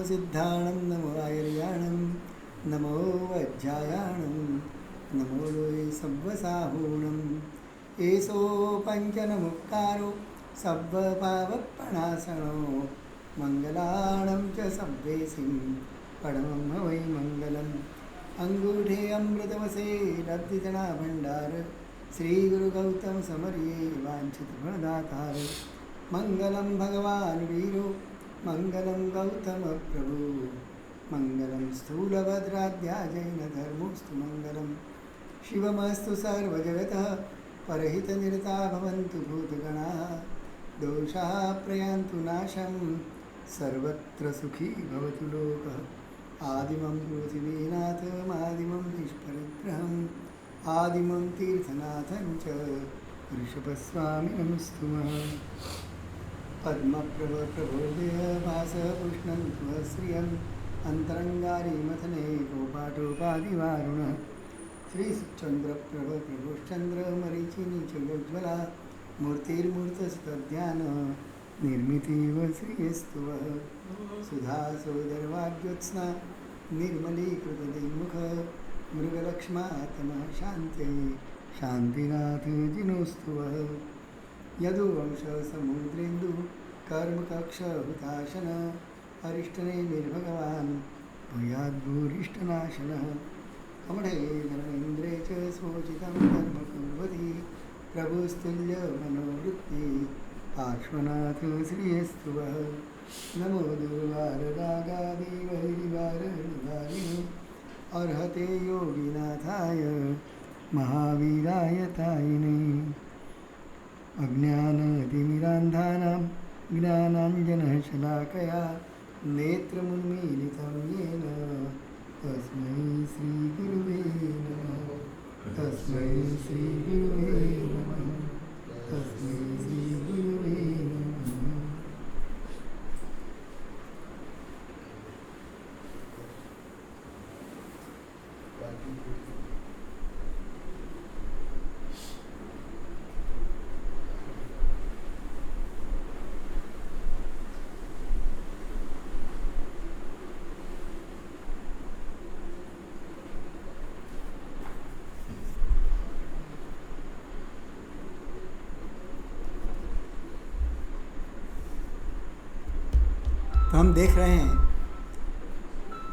सिद्धाणं नमो आयुर्याणं नमो वज्रायाणं नमो लोये सव्वसाहूणम् एषो पञ्चनमुक्तारो सव्वपावपणासनो मङ्गलाणं च सव्वेसिं परमं वै मङ्गलम् अंगूठे अमृतवसे लब्धिजना भंडार श्री गुरु गौतम समर्ये वांछित फलदातार मंगलम भगवान वीरो मंगलम गौतम प्रभु मंगलम स्थूलभद्राध्या जैन धर्मोस्तु मंगलम शिवमस्तु सर्वजगतः परहित निरता भवन्तु भूतगणाः दोषाः प्रयान्तु नाशं सर्वत्र सुखी भवतु लोकः आदिमं पृथिवीनाथमादिमं विश्वविग्रहम् आदिमं तीर्थनाथं च ऋषभस्वामिनमस्तुमः पद्मप्रभप्रभोदय भासपुष्णं श्रियम् अन्तरङ्गारीमथने गोपाटोपादिवारुणः श्रीचन्द्रप्रभप्रभुश्चन्द्रमरीचिनीचलोज्ज्वला मूर्तिर्मूर्तस्तद्ध्यान निर्मितीव श्रियस्तुवः सुधा सोदरवाग्योत्स्ना निर्मलीकृतदैमुख मृगलक्ष्मात्मा शान्त्यै शान्तिनाथ जिनोस्तुवः यदुवंशसमुद्रेन्दु कर्मकक्षहुताशन अरिष्टनेमिर्भगवान् भूयाद्भूरिष्टनाशनः अमढे धर्मेन्द्रे च स्वोचितं कर्म कुर्वति प्रभुस्तुल्यमनोवृत्ति पार्श्वनाथ श्रियस्तुवः नमो दुर्वाररागादिवैरिवारनिवारिणे अर्हते योगिनाथाय महावीराय तायिने अज्ञानतिमिरान्धानां ज्ञानाञ्जनशलाकया नेत्रमुन्मीलितं येन तस्मै श्रीगुरुवे नमः तस्मै श्रीगुरुवे नमः तस्मै श्रीगुरुवे नमः। तो हम देख रहे हैं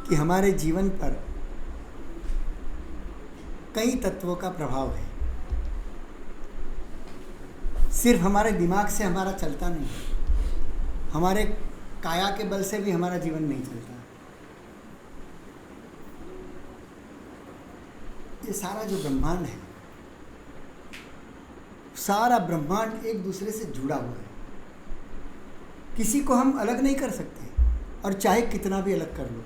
कि हमारे जीवन पर कई तत्वों का प्रभाव है। सिर्फ हमारे दिमाग से हमारा चलता नहीं, हमारे काया के बल से भी हमारा जीवन नहीं चलता। ये सारा जो ब्रह्मांड है, सारा ब्रह्मांड एक दूसरे से जुड़ा हुआ है। किसी को हम अलग नहीं कर सकते, और चाहे कितना भी अलग कर लो,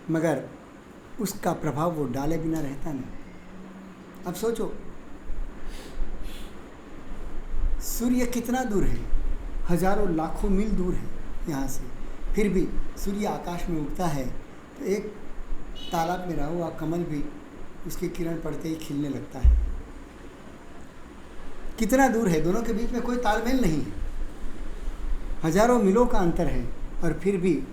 मगर उसका प्रभाव वो डाले बिना रहता नहीं। अब सोचो, सूर्य कितना दूर है, हजारों लाखों मील दूर है यहाँ से, फिर भी सूर्य आकाश में उगता है तो एक तालाब में रहा हुआ कमल भी उसकी किरण पड़ते ही खिलने लगता है। कितना दूर है, दोनों के बीच में कोई तालमेल नहीं है, हजारों मीलों का अंतर है, और फिर भी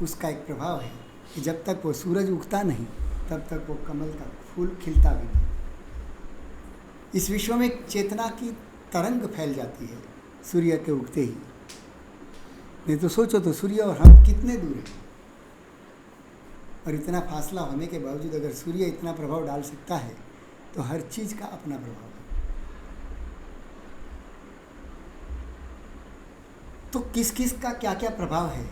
उसका एक प्रभाव है कि जब तक वो सूरज उगता नहीं तब तक वो कमल का फूल खिलता भी नहीं। इस विश्व में एक चेतना की तरंग फैल जाती है सूर्य के उगते ही। नहीं तो सोचो तो सूर्य और हम कितने दूर हैं, और इतना फासला होने के बावजूद अगर सूर्य इतना प्रभाव डाल सकता है तो हर चीज़ का अपना प्रभाव है। तो किस किस का क्या क्या प्रभाव है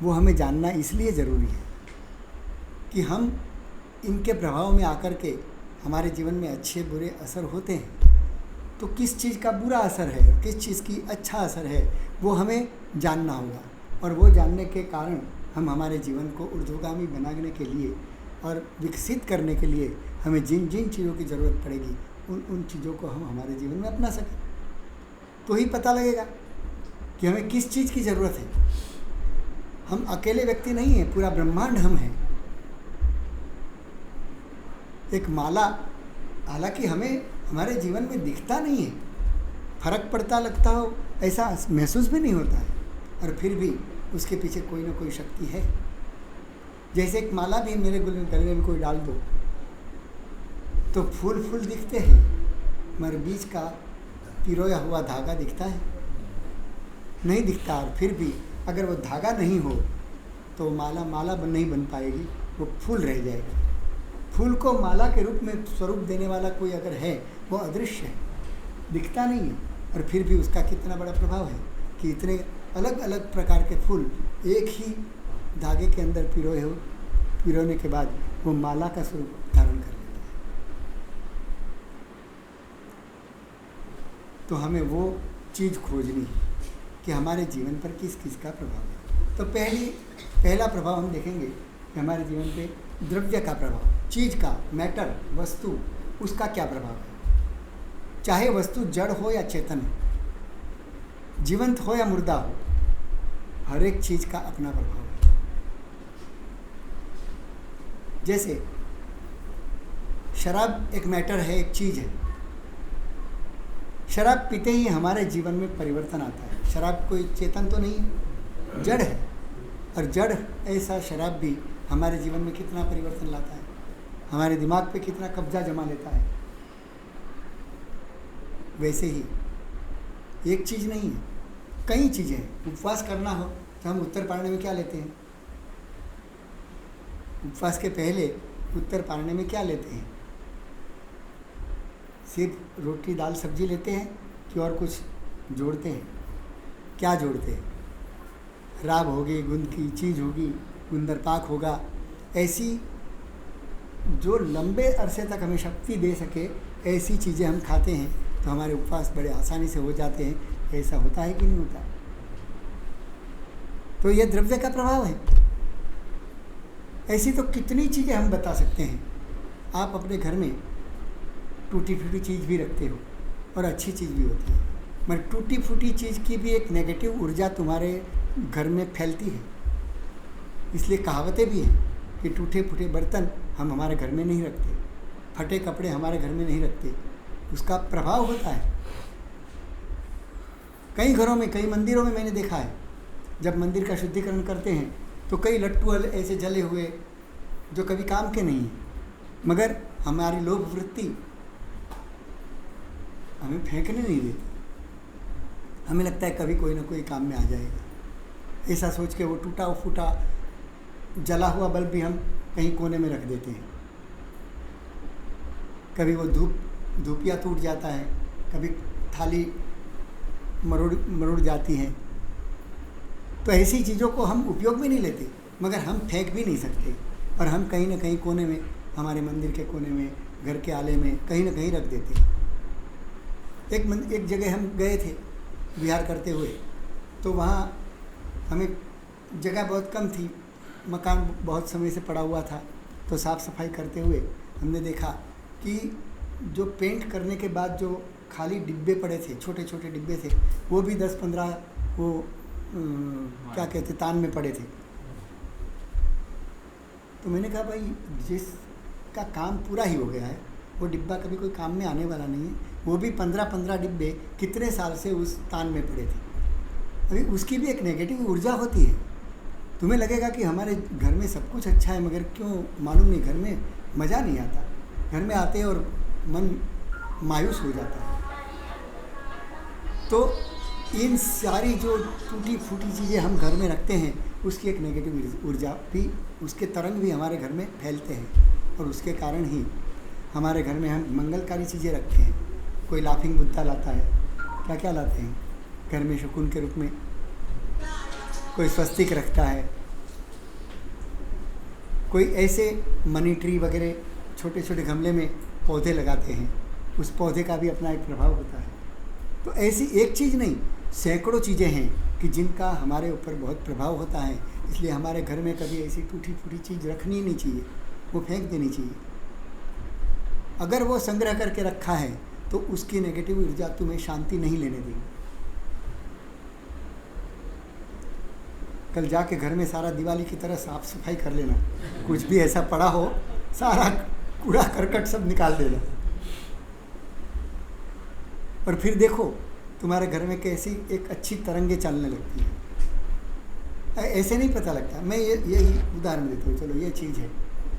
वो हमें जानना इसलिए ज़रूरी है कि हम इनके प्रभाव में आकर के हमारे जीवन में अच्छे बुरे असर होते हैं, तो किस चीज़ का बुरा असर है, किस चीज़ की अच्छा असर है, वो हमें जानना होगा। और वो जानने के कारण हम हमारे जीवन को ऊर्ध्वगामी बनाने के लिए और विकसित करने के लिए हमें जिन जिन चीज़ों की ज़रूरत पड़ेगी उन चीज़ों को हम हमारे जीवन में अपना सकें, तो ही पता लगेगा कि हमें किस चीज़ की ज़रूरत है। हम अकेले व्यक्ति नहीं हैं, पूरा ब्रह्मांड हम हैं। एक माला, हालांकि हमें हमारे जीवन में दिखता नहीं है, फर्क पड़ता लगता हो ऐसा महसूस भी नहीं होता है, और फिर भी उसके पीछे कोई ना कोई शक्ति है। जैसे एक माला भी मेरे गले में कोई डाल दो तो फूल फूल दिखते हैं, मगर बीच का पिरोया हुआ धागा दिखता है? नहीं दिखता। और फिर भी अगर वो धागा नहीं हो तो माला नहीं बन पाएगी, वो फूल रह जाएगा। फूल को माला के रूप में स्वरूप देने वाला कोई अगर है, वो अदृश्य है, दिखता नहीं है, और फिर भी उसका कितना बड़ा प्रभाव है कि इतने अलग अलग प्रकार के फूल एक ही धागे के अंदर पिरोने के बाद वो माला का स्वरूप धारण कर लेता है। तो हमें वो चीज़ खोजनी है कि हमारे जीवन पर किस किस का प्रभाव है। तो पहला प्रभाव हम देखेंगे कि हमारे जीवन पे द्रव्य का प्रभाव, चीज़ का, मैटर, वस्तु, उसका क्या प्रभाव है। चाहे वस्तु जड़ हो या चेतन हो, जीवंत हो या मुर्दा हो, हर एक चीज़ का अपना प्रभाव है। जैसे शराब एक मैटर है, एक चीज़ है। शराब पीते ही हमारे जीवन में परिवर्तन आता है। शराब कोई चेतन तो नहीं है, जड़ है, और जड़ ऐसा शराब भी हमारे जीवन में कितना परिवर्तन लाता है, हमारे दिमाग पे कितना कब्जा जमा लेता है। वैसे ही एक चीज़ नहीं है, कई चीज़ें हैं। उपवास करना हो तो हम उत्तर पारने में क्या लेते हैं? उपवास के पहले उत्तर पारने में क्या लेते हैं? सिर्फ रोटी दाल सब्जी लेते हैं कि और कुछ जोड़ते हैं? क्या जोड़ते हैं? राब होगी, गुंद की चीज़ होगी, गुंदर पाक होगा, ऐसी जो लंबे अरसे तक हमें शक्ति दे सके, ऐसी चीज़ें हम खाते हैं तो हमारे उपवास बड़े आसानी से हो जाते हैं। ऐसा होता है कि नहीं होता? तो यह द्रव्य का प्रभाव है। ऐसी तो कितनी चीज़ें हम बता सकते हैं। आप अपने घर में टूटी फूटी चीज़ भी रखते हो और अच्छी चीज़ भी होती है, मगर टूटी फूटी चीज़ की भी एक नेगेटिव ऊर्जा तुम्हारे घर में फैलती है। इसलिए कहावतें भी हैं कि टूटे फूटे बर्तन हम हमारे घर में नहीं रखते, फटे कपड़े हमारे घर में नहीं रखते। उसका प्रभाव होता है। कई घरों में, कई मंदिरों में मैंने देखा है, जब मंदिर का शुद्धिकरण करते हैं तो कई लट्टू ऐसे जले हुए जो कभी काम के नहीं हैं, मगर हमारी लोभ वृत्ति हमें फेंकने नहीं देती। हमें लगता है कभी कोई ना कोई काम में आ जाएगा, ऐसा सोच के वो टूटा फूटा जला हुआ बल्ब भी हम कहीं कोने में रख देते हैं। कभी वो धूपिया टूट जाता है, कभी थाली मरोड़ जाती है। तो ऐसी चीज़ों को हम उपयोग में नहीं लेते, मगर हम फेंक भी नहीं सकते, और हम कहीं ना कहीं कोने में, हमारे मंदिर के कोने में, घर के आले में कहीं ना कहीं रख देते हैं। एक जगह हम गए थे विहार करते हुए, तो वहाँ हमें जगह बहुत कम थी, मकान बहुत समय से पड़ा हुआ था। तो साफ़ सफाई करते हुए हमने देखा कि जो पेंट करने के बाद जो खाली डिब्बे पड़े थे, छोटे छोटे डिब्बे थे, वो भी 10-15 वो क्या कहते तान में पड़े थे। तो मैंने कहा भाई जिसका काम पूरा ही हो गया है, वो डिब्बा कभी कोई काम में आने वाला नहीं है। वो भी 15-15 डिब्बे कितने साल से उस तान में पड़े थे। अभी उसकी भी एक नेगेटिव ऊर्जा होती है। तुम्हें लगेगा कि हमारे घर में सब कुछ अच्छा है, मगर क्यों मालूम नहीं, घर में मज़ा नहीं आता। घर में आते हैं और मन मायूस हो जाता है। तो इन सारी जो टूटी फूटी चीज़ें हम घर में रखते हैं, उसकी एक नेगेटिव ऊर्जा भी, उसके तरंग भी हमारे घर में फैलते हैं, और उसके कारण ही हमारे घर में हम मंगलकारी चीज़ें रखते हैं। कोई लाफिंग बुद्धा लाता है, क्या क्या लाते हैं घर में शकुन के रूप में, कोई स्वस्तिक रखता है, कोई ऐसे मनी ट्री वगैरह छोटे छोटे गमले में पौधे लगाते हैं। उस पौधे का भी अपना एक प्रभाव होता है। तो ऐसी एक चीज़ नहीं, सैकड़ों चीज़ें हैं कि जिनका हमारे ऊपर बहुत प्रभाव होता है। इसलिए हमारे घर में कभी ऐसी टूटी फूटी चीज़ रखनी नहीं चाहिए, वो फेंक देनी चाहिए। अगर वो संग्रह करके रखा है तो उसकी नेगेटिव ऊर्जा तुम्हें शांति नहीं लेने देगी। कल जाके घर में सारा दिवाली की तरह साफ सफाई कर लेना, कुछ भी ऐसा पड़ा हो सारा कूड़ा करकट सब निकाल देना, और फिर देखो तुम्हारे घर में कैसी एक अच्छी तरंगे चलने लगती है। ऐसे नहीं पता लगता। मैं यही उदाहरण देता हूँ। चलो ये चीज़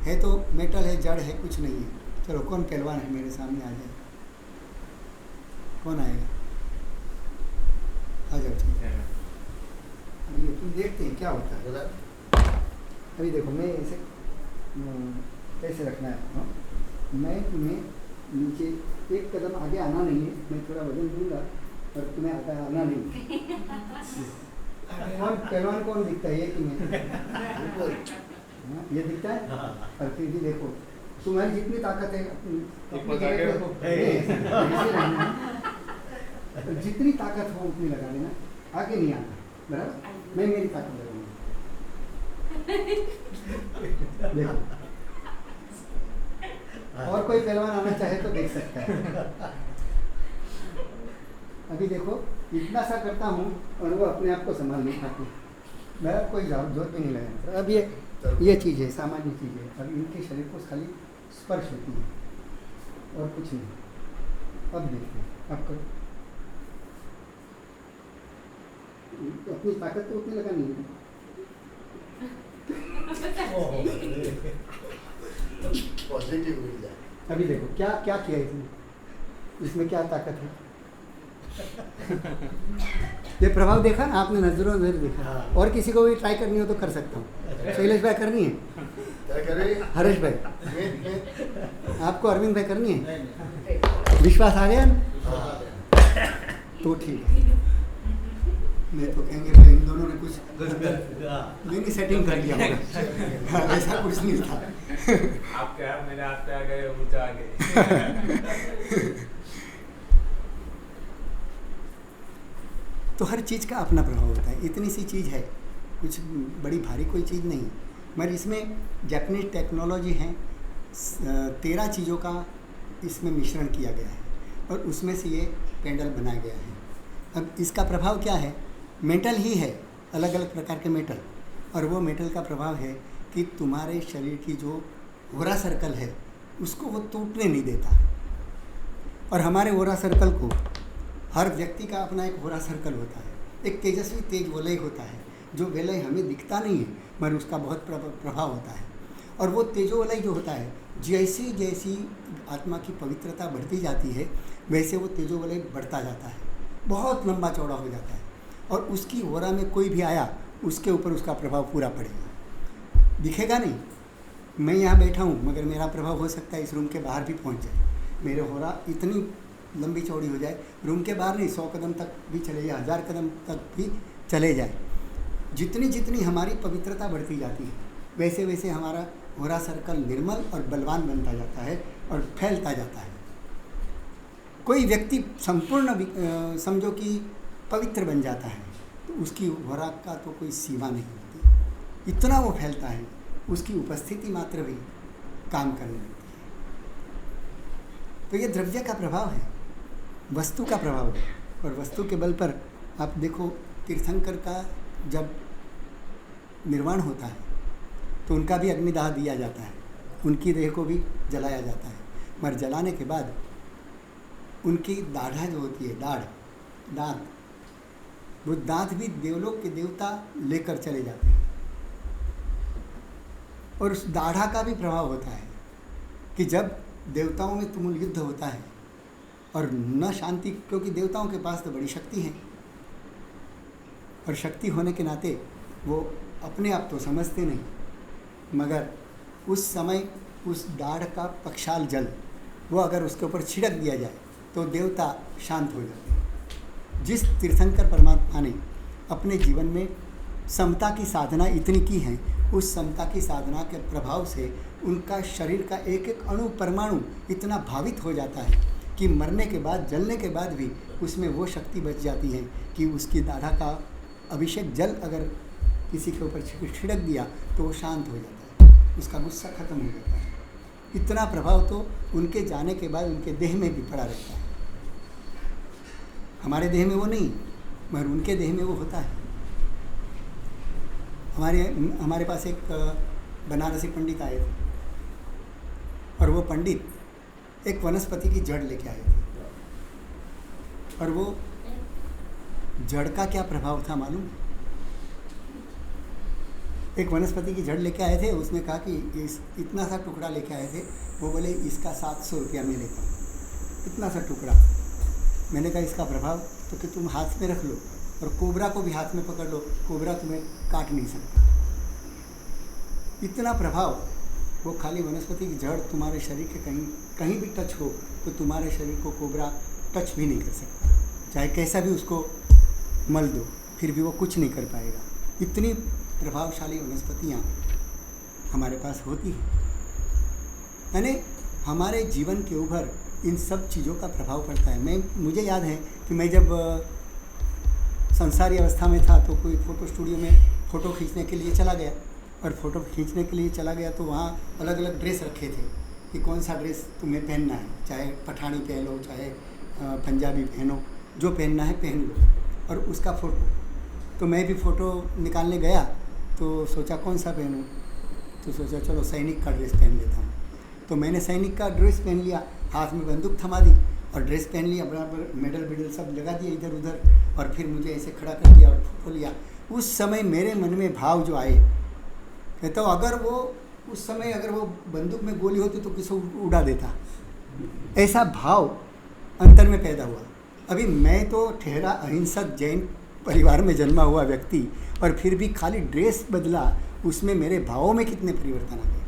है तो मेटल है, जड़ है, कुछ नहीं है। चलो कौन पहलवान है मेरे सामने आ जाए, कौन आएगा? आ जाओ, ठीक है। अभी तुम देखते हैं क्या होता है। अभी देखो, मैं ऐसे रखना है। हाँ? मैं तुम्हें नीचे एक कदम आगे आना नहीं है, मैं थोड़ा वजन दूंगा और तुम्हें आना नहीं। कौन पहलवान कौन दिखता है? ये कि मैं ये दिखता है। और फिर भी देखो, तुम्हारी जितनी ताकत है जितनी ताकत हो उतनी लगा देना, आगे नहीं आना। बराबर? मैं मेरी ताकत लगाऊंगा। देखो, और कोई पहलवान आना चाहे तो देख सकता है। अभी देखो, इतना सा करता हूँ और वो अपने आप को संभाल नहीं पाती। मेरा कोई जोर भी नहीं लगा। अब ये चीज़ है, सामान्य चीज़ है। अब इनके शरीर को खाली स्पर्श होती है और कुछ नहीं। अब देखिए, अब करो। अपनी ताकत तो उतनी लगानी है। अभी देखो क्या क्या किया इसमें क्या ताकत है। ये प्रभाव देखा ना आपने, नजरों नजर देखा। और किसी को भी ट्राई करनी हो तो कर सकता हूँ। शैलेश भाई करनी है? हरेश भाई, आपको अरविंद भाई करनी है? विश्वास आ गया तो ठीक है। नहीं तो कहेंगे भाई इन दोनों ने कुछ नहीं सेटिंग कर लिया होगा। ऐसा कुछ नहीं था। आपके हाथ मेरे हाथ पे आ गए, ऊंचा आ गए। तो हर चीज़ का अपना प्रभाव होता है। इतनी सी चीज़ है, कुछ बड़ी भारी कोई चीज़ नहीं, मगर इसमें जापानीज टेक्नोलॉजी है। 13 चीज़ों का इसमें मिश्रण किया गया है और उसमें से ये कैंडल बनाया गया है। अब इसका प्रभाव क्या है? मेटल ही है, अलग अलग प्रकार के मेटल, और वो मेटल का प्रभाव है कि तुम्हारे शरीर की जो ओरा सर्कल है उसको वो टूटने नहीं देता। और हमारे ओरा सर्कल को, हर व्यक्ति का अपना एक ओरा सर्कल होता है। एक तेजस्वी तेज वलय होता है, जो वलय हमें दिखता नहीं है मगर उसका बहुत प्रभाव होता है। और वो तेजो वलय जो होता है, जैसी जैसी आत्मा की पवित्रता बढ़ती जाती है वैसे वो तेजो वलय बढ़ता जाता है, बहुत लंबा चौड़ा हो जाता है। और उसकी ओरा में कोई भी आया उसके ऊपर उसका प्रभाव पूरा पड़ेगा। दिखेगा नहीं, मैं यहाँ बैठा हूँ मगर मेरा प्रभाव हो सकता है इस रूम के बाहर भी पहुँच जाए। मेरे ओरा इतनी लंबी चौड़ी हो जाए, रूम के बाहर नहीं, 100 कदम तक भी चले जाए, 1000 कदम तक भी चले जाए। जितनी जितनी हमारी पवित्रता बढ़ती जाती है वैसे वैसे हमारा ओरा सर्कल निर्मल और बलवान बनता जाता है और फैलता जाता है। कोई व्यक्ति संपूर्ण समझो कि पवित्र बन जाता है तो उसकी ओरा का तो कोई सीमा नहीं होती, इतना वो फैलता है। उसकी उपस्थिति मात्र भी काम करने लगती है। तो ये द्रव्य का प्रभाव है, वस्तु का प्रभाव है। और वस्तु के बल पर आप देखो, तीर्थंकर का जब निर्वाण होता है तो उनका भी अग्निदाह दिया जाता है, उनकी देह को भी जलाया जाता है। मगर जलाने के बाद उनकी दाढ़ा जो होती है, दांत, वो दांत भी देवलोक के देवता लेकर चले जाते हैं। और उस दाढ़ा का भी प्रभाव होता है कि जब देवताओं में तुमुल युद्ध होता है और न शांति, क्योंकि देवताओं के पास तो बड़ी शक्ति है और शक्ति होने के नाते वो अपने आप तो समझते नहीं, मगर उस समय उस दाढ़ का पक्षाल जल वो अगर उसके ऊपर छिड़क दिया जाए तो देवता शांत हो जाते हैं। जिस तीर्थंकर परमात्मा ने अपने जीवन में समता की साधना इतनी की है, उस समता की साधना के प्रभाव से उनका शरीर का एक एक अणु परमाणु इतना भावित हो जाता है कि मरने के बाद, जलने के बाद भी उसमें वो शक्ति बच जाती है कि उसकी दाढ़ा का अभिषेक जल अगर किसी के ऊपर छिड़क दिया तो वो शांत हो जाता है, उसका गुस्सा खत्म हो जाता है। इतना प्रभाव तो उनके जाने के बाद उनके देह में भी पड़ा रहता है। हमारे देह में वो नहीं, मगर उनके देह में वो होता है। हमारे पास एक बनारसी पंडित आए थे और वो पंडित एक वनस्पति की जड़ लेके आए थे। और वो जड़ का क्या प्रभाव था मालूम? एक वनस्पति की जड़ लेके आए थे, उसने कहा कि इतना सा टुकड़ा लेके आए थे, वो बोले इसका 700 रुपया मैं लेता हूँ, इतना सा टुकड़ा। मैंने कहा इसका प्रभाव तो कि तुम हाथ में रख लो और कोबरा को भी हाथ में पकड़ लो, कोबरा तुम्हें काट नहीं सकता। इतना प्रभाव, वो खाली वनस्पति की जड़ तुम्हारे शरीर के कहीं भी टच हो तो तुम्हारे शरीर को कोबरा टच भी नहीं कर सकता, चाहे कैसा भी उसको मल दो फिर भी वो कुछ नहीं कर पाएगा। इतनी प्रभावशाली वनस्पतियाँ हमारे पास होती हैं। यानी हमारे जीवन के ऊपर इन सब चीज़ों का प्रभाव पड़ता है। मुझे याद है कि मैं जब संसारी अवस्था में था तो कोई फ़ोटो स्टूडियो में फ़ोटो खींचने के लिए चला गया, और फ़ोटो खींचने के लिए चला गया तो वहाँ अलग अलग ड्रेस रखे थे कि कौन सा ड्रेस तुम्हें पहनना है, चाहे पठानी पहन लो, चाहे पंजाबी पहनो, जो पहनना है पहन लो, और उसका फ़ोटो। तो मैं भी फ़ोटो निकालने गया तो सोचा कौन सा पहनूं, तो सोचा चलो सैनिक का ड्रेस पहन लेता हूँ। तो मैंने सैनिक का ड्रेस पहन लिया, हाथ में बंदूक थमा दी और ड्रेस पहन लिया, बराबर मेडल वेडल सब लगा दिया इधर उधर, और फिर मुझे ऐसे खड़ा कर दिया और फ़ोटो लिया। उस समय मेरे मन में भाव जो आए, कहता हूँ अगर वो उस समय अगर वो बंदूक में गोली होती तो किसी को उड़ा देता, ऐसा भाव अंतर में पैदा हुआ। अभी मैं तो ठहरा अहिंसक जैन परिवार में जन्मा हुआ व्यक्ति, और फिर भी खाली ड्रेस बदला, उसमें मेरे भावों में कितने परिवर्तन आ गए।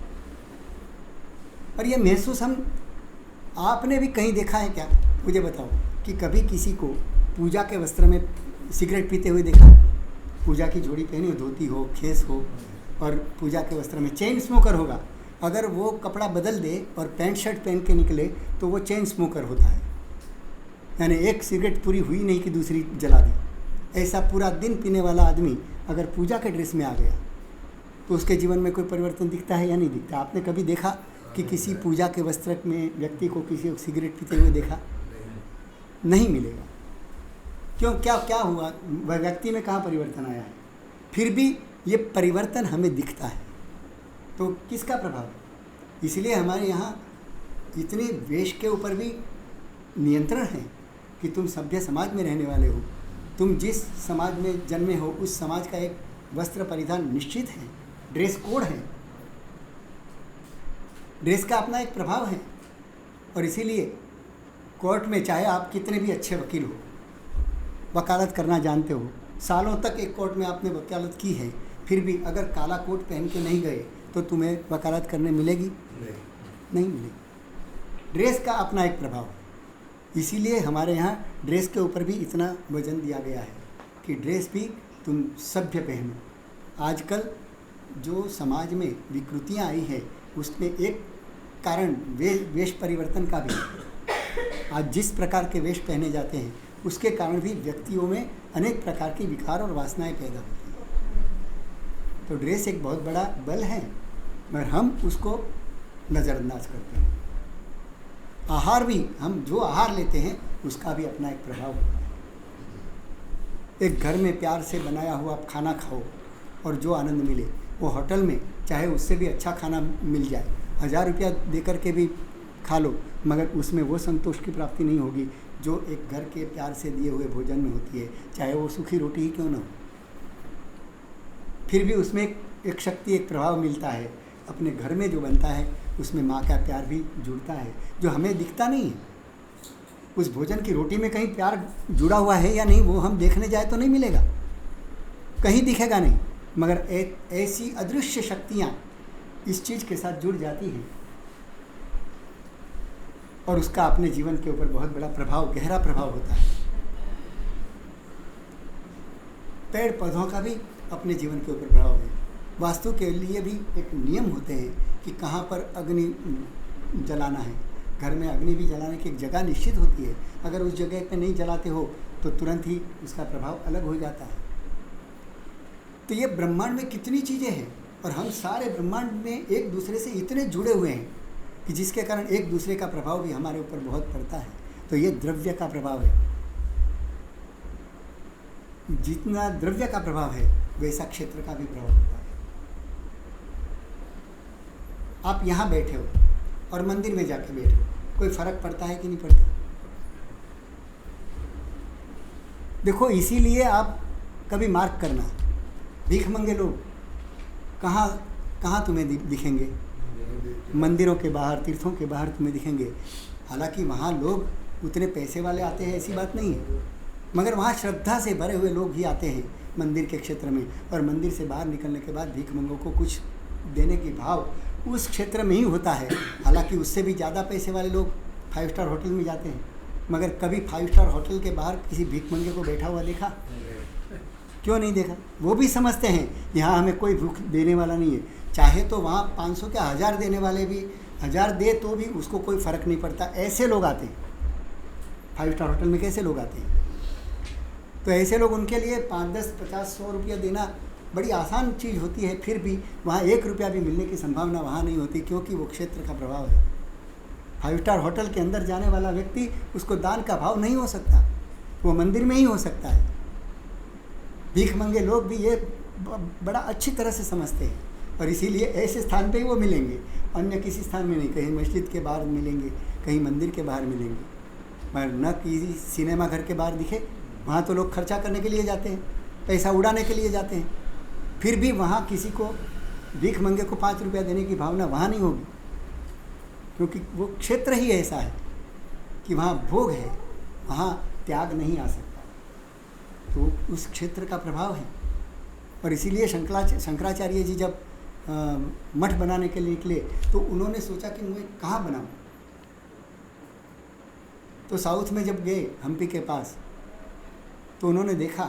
और ये महसूस आपने भी कहीं देखा है क्या? मुझे बताओ कि कभी किसी को पूजा के वस्त्र में सिगरेट पीते हुए देखा? पूजा की जोड़ी पहनी हो, धोती हो, खेस हो, और पूजा के वस्त्र में चेन स्मोकर होगा। अगर वो कपड़ा बदल दे और पैंट शर्ट पहन के निकले तो वो चेन स्मोकर होता है, यानी एक सिगरेट पूरी हुई नहीं कि दूसरी जला दी। ऐसा पूरा दिन पीने वाला आदमी अगर पूजा के ड्रेस में आ गया तो उसके जीवन में कोई परिवर्तन दिखता है या नहीं दिखता? आपने कभी देखा कि किसी पूजा के वस्त्र में व्यक्ति को किसी को सिगरेट पीते हुए देखा? नहीं मिलेगा। क्यों? क्या हुआ? वह व्यक्ति में कहाँ परिवर्तन आया है? फिर भी ये परिवर्तन हमें दिखता है, तो किसका प्रभाव? इसलिए हमारे यहाँ इतने वेश के ऊपर भी नियंत्रण है कि तुम सभ्य समाज में रहने वाले हो, तुम जिस समाज में जन्मे हो उस समाज का एक वस्त्र परिधान निश्चित है, ड्रेस कोड है, ड्रेस का अपना एक प्रभाव है। और इसीलिए कोर्ट में चाहे आप कितने भी अच्छे वकील हो, वकालत करना जानते हो, सालों तक एक कोर्ट में आपने वकालत की है, फिर भी अगर काला कोट पहन के नहीं गए तो तुम्हें वकालत करने मिलेगी? नहीं मिलेगी। ड्रेस का अपना एक प्रभाव है। इसीलिए हमारे यहाँ ड्रेस के ऊपर भी इतना वजन दिया गया है कि ड्रेस भी तुम सभ्य पहनो। आजकल जो समाज में विकृतियाँ आई है उसमें एक कारण वेश परिवर्तन का भी है। आज जिस प्रकार के वेश पहने जाते हैं उसके कारण भी व्यक्तियों में अनेक प्रकार की विकार और वासनाएं पैदा होती हैं। तो ड्रेस एक बहुत बड़ा बल है, मगर हम उसको नज़रअंदाज करते हैं। आहार भी, हम जो आहार लेते हैं उसका भी अपना एक प्रभाव होता है। एक घर में प्यार से बनाया हुआ खाना खाओ और जो आनंद मिले वो होटल में चाहे उससे भी अच्छा खाना मिल जाए, 1000 रुपया दे कर के भी खा लो, मगर उसमें वो संतोष की प्राप्ति नहीं होगी जो एक घर के प्यार से दिए हुए भोजन में होती है, चाहे वो सूखी रोटी ही क्यों ना हो। फिर भी उसमें एक शक्ति, एक प्रभाव मिलता है। अपने घर में जो बनता है उसमें माँ का प्यार भी जुड़ता है, जो हमें दिखता नहीं है। उस भोजन की रोटी में कहीं प्यार जुड़ा हुआ है या नहीं वो हम देखने जाए तो नहीं मिलेगा, कहीं दिखेगा नहीं, मगर एक ऐसी अदृश्य शक्तियाँ इस चीज़ के साथ जुड़ जाती हैं और उसका अपने जीवन के ऊपर बहुत बड़ा प्रभाव, गहरा प्रभाव होता है। पेड़ पौधों का भी अपने जीवन के ऊपर प्रभाव है। वास्तु के लिए भी एक नियम होते हैं कि कहाँ पर अग्नि जलाना है। घर में अग्नि भी जलाने की एक जगह निश्चित होती है, अगर उस जगह पे नहीं जलाते हो तो तुरंत ही उसका प्रभाव अलग हो जाता है। तो ये ब्रह्मांड में कितनी चीज़ें हैं और हम सारे ब्रह्मांड में एक दूसरे से इतने जुड़े हुए हैं कि जिसके कारण एक दूसरे का प्रभाव भी हमारे ऊपर बहुत पड़ता है। तो ये द्रव्य का प्रभाव है। जितना द्रव्य का प्रभाव है वैसा क्षेत्र का भी प्रभाव होता है। आप यहाँ बैठे हो और मंदिर में जाके बैठे हो, कोई फर्क पड़ता है कि नहीं पड़ता? देखो, इसीलिए आप कभी मार्क करना, भीख मंगे लोग कहाँ कहाँ तुम्हें दिखेंगे? मंदिरों के बाहर, तीर्थों के बाहर तुम्हें दिखेंगे। हालांकि वहाँ लोग उतने पैसे वाले आते हैं ऐसी बात नहीं है, मगर वहाँ श्रद्धा से भरे हुए लोग ही आते हैं मंदिर के क्षेत्र में। और मंदिर से बाहर निकलने के बाद भीख मंगों को कुछ देने की भाव उस क्षेत्र में ही होता है। हालांकि उससे भी ज़्यादा पैसे वाले लोग 5 स्टार होटल में जाते हैं, मगर कभी 5 स्टार होटल के बाहर किसी भीख मंगे को बैठा हुआ देखा? क्यों नहीं देखा? वो भी समझते हैं यहाँ हमें कोई भूख देने वाला नहीं है। चाहे तो वहाँ 500 क्या 1000 देने वाले भी 1000 दे तो भी उसको कोई फ़र्क नहीं पड़ता। ऐसे लोग आते हैं 5 स्टार होटल में, कैसे लोग आते हैं? तो ऐसे लोग, उनके लिए 5, 10, 50, 100 रुपया देना बड़ी आसान चीज़ होती है। फिर भी वहाँ 1 रुपया भी मिलने की संभावना वहाँ नहीं होती, क्योंकि वो क्षेत्र का प्रभाव है। 5 स्टार होटल के अंदर जाने वाला व्यक्ति, उसको दान का भाव नहीं हो सकता, वो मंदिर में ही हो सकता है। भीख मंगे लोग भी ये बड़ा अच्छी तरह से समझते हैं, और इसीलिए ऐसे स्थान पे ही वो मिलेंगे, अन्य किसी स्थान में नहीं। कहीं मस्जिद के बाहर मिलेंगे, कहीं मंदिर के बाहर मिलेंगे, मगर न किसी सिनेमा घर के बाहर दिखे। वहाँ तो लोग खर्चा करने के लिए जाते हैं, पैसा उड़ाने के लिए जाते हैं। फिर भी वहाँ किसी को भीख मंगे को 5 रुपया देने की भावना वहाँ नहीं होगी, क्योंकि वो क्षेत्र ही ऐसा है कि वहाँ भोग है, वहाँ त्याग नहीं आ सकता। तो उस क्षेत्र का प्रभाव है। और इसीलिए शंकराचार्य जी जब मठ बनाने के लिए निकले तो उन्होंने सोचा कि मैं कहाँ बनाऊँ। तो साउथ में जब गए हम्पी के पास, तो उन्होंने देखा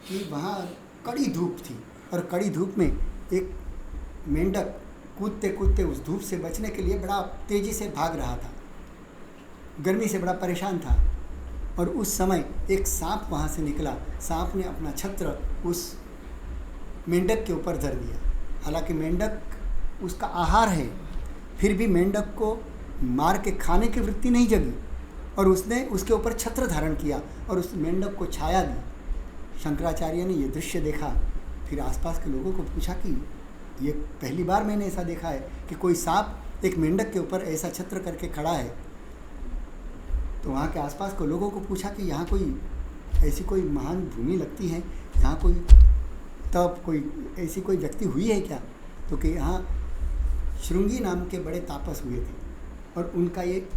कि वहाँ कड़ी धूप थी, और कड़ी धूप में एक मेंढक कूदते कूदते उस धूप से बचने के लिए बड़ा तेज़ी से भाग रहा था, गर्मी से बड़ा परेशान था। और उस समय एक सांप वहाँ से निकला। सांप ने अपना छत्र उस मेंढक के ऊपर धर दिया। हालांकि मेंढक उसका आहार है, फिर भी मेंढक को मार के खाने की वृत्ति नहीं जगी, और उसने उसके ऊपर छत्र धारण किया और उस मेंढक को छाया दी। शंकराचार्य ने ये दृश्य देखा, फिर आसपास के लोगों को पूछा कि ये पहली बार मैंने ऐसा देखा है कि कोई सांप एक मेंढक के ऊपर ऐसा छत्र करके खड़ा है। तो वहाँ के आसपास के लोगों को पूछा कि यहाँ कोई ऐसी कोई महान भूमि लगती है, यहाँ कोई तब कोई ऐसी कोई व्यक्ति हुई है क्या? तो कि यहाँ श्रृंगी नाम के बड़े तापस हुए थे, और उनका ये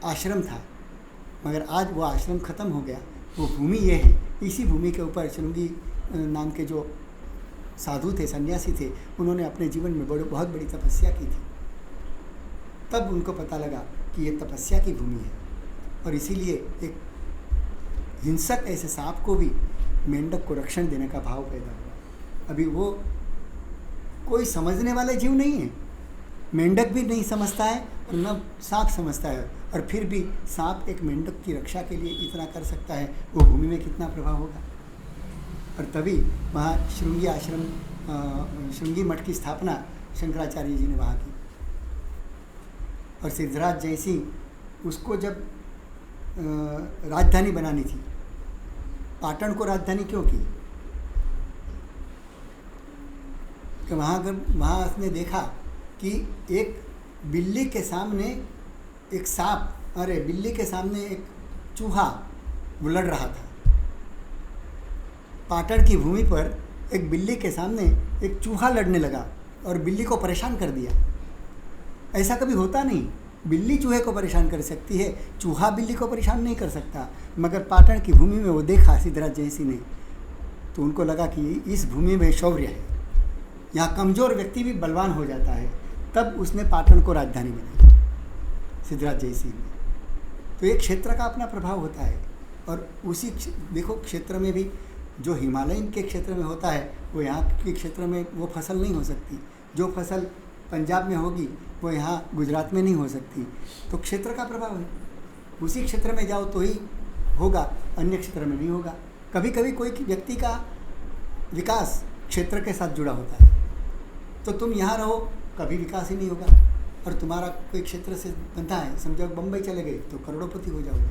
आश्रम था, मगर आज वो आश्रम ख़त्म हो गया। वो भूमि ये है, इसी भूमि के ऊपर श्रृंगी नाम के जो साधु थे, सन्यासी थे, उन्होंने अपने जीवन में बहुत बड़ी तपस्या की थी। तब उनको पता लगा कि ये तपस्या की भूमि है, और इसीलिए एक हिंसक ऐसे सांप को भी मेंढक को रक्षण देने का भाव पैदा हुआ। अभी वो कोई समझने वाले जीव नहीं है, मेंढक भी नहीं समझता है और न सांप समझता है, और फिर भी सांप एक मेंढक की रक्षा के लिए इतना कर सकता है, वो भूमि में कितना प्रभाव होगा। और तभी वहाँ श्रृंगी आश्रम, श्रृंगी मठ की स्थापना शंकराचार्य जी ने वहाँ की। और सिद्धराज जयसिंह, उसको जब राजधानी बनानी थी, पाटन को राजधानी क्यों की? कि वहाँ उसने देखा कि एक बिल्ली के सामने एक सांप, अरे बिल्ली के सामने एक चूहा वो लड़ रहा था। पाटन की भूमि पर एक बिल्ली के सामने एक चूहा लड़ने लगा और बिल्ली को परेशान कर दिया। ऐसा कभी होता नहीं, बिल्ली चूहे को परेशान कर सकती है, चूहा बिल्ली को परेशान नहीं कर सकता। मगर पाटन की भूमि में वो देखा सिद्धराज जयसिंह ने, तो उनको लगा कि इस भूमि में शौर्य है, यहाँ कमज़ोर व्यक्ति भी बलवान हो जाता है। तब उसने पाटन को राजधानी बनाई, सिद्धराज जयसिंह ने। तो एक क्षेत्र का अपना प्रभाव होता है। और उसी देखो क्षेत्र में भी जो हिमालयन के क्षेत्र में होता है, वो यहाँ के क्षेत्र में वो फसल नहीं हो सकती। जो फसल पंजाब में होगी वो यहाँ गुजरात में नहीं हो सकती। तो क्षेत्र का प्रभाव है, उसी क्षेत्र में जाओ तो ही होगा, अन्य क्षेत्र में नहीं होगा। कभी कभी कोई व्यक्ति का विकास क्षेत्र के साथ जुड़ा होता है, तो तुम यहाँ रहो कभी विकास ही नहीं होगा। और तुम्हारा कोई क्षेत्र से बंधा है, समझो बम्बई चले गए तो करोड़पति हो जाओगे,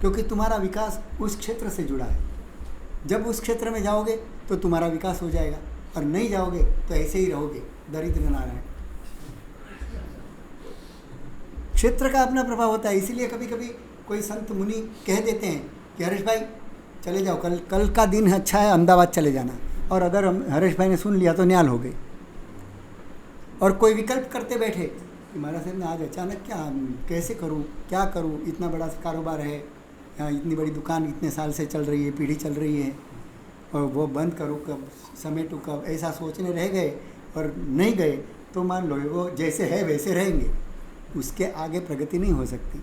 क्योंकि तुम्हारा विकास उस क्षेत्र से जुड़ा है। जब उस क्षेत्र में जाओगे तो तुम्हारा विकास हो जाएगा, और नहीं जाओगे तो ऐसे ही रहोगे, दरिद्र नारायण। क्षेत्र का अपना प्रभाव होता है। इसीलिए कभी कभी कोई संत मुनि कह देते हैं कि हरीश भाई चले जाओ, कल का दिन है, अच्छा है, अहमदाबाद चले जाना। और अगर हरेश भाई ने सुन लिया तो न्याल हो गई। और कोई विकल्प करते बैठे कि महाराज साहब ने आज अचानक क्या, कैसे करूं, क्या करूं, इतना बड़ा कारोबार है, इतनी बड़ी दुकान इतने साल से चल रही है, पीढ़ी चल रही है, और वो बंद करूं कब, समेटूं कब, ऐसा सोचने रह गए और नहीं गए तो मान लो वो जैसे है वैसे रहेंगे, उसके आगे प्रगति नहीं हो सकती।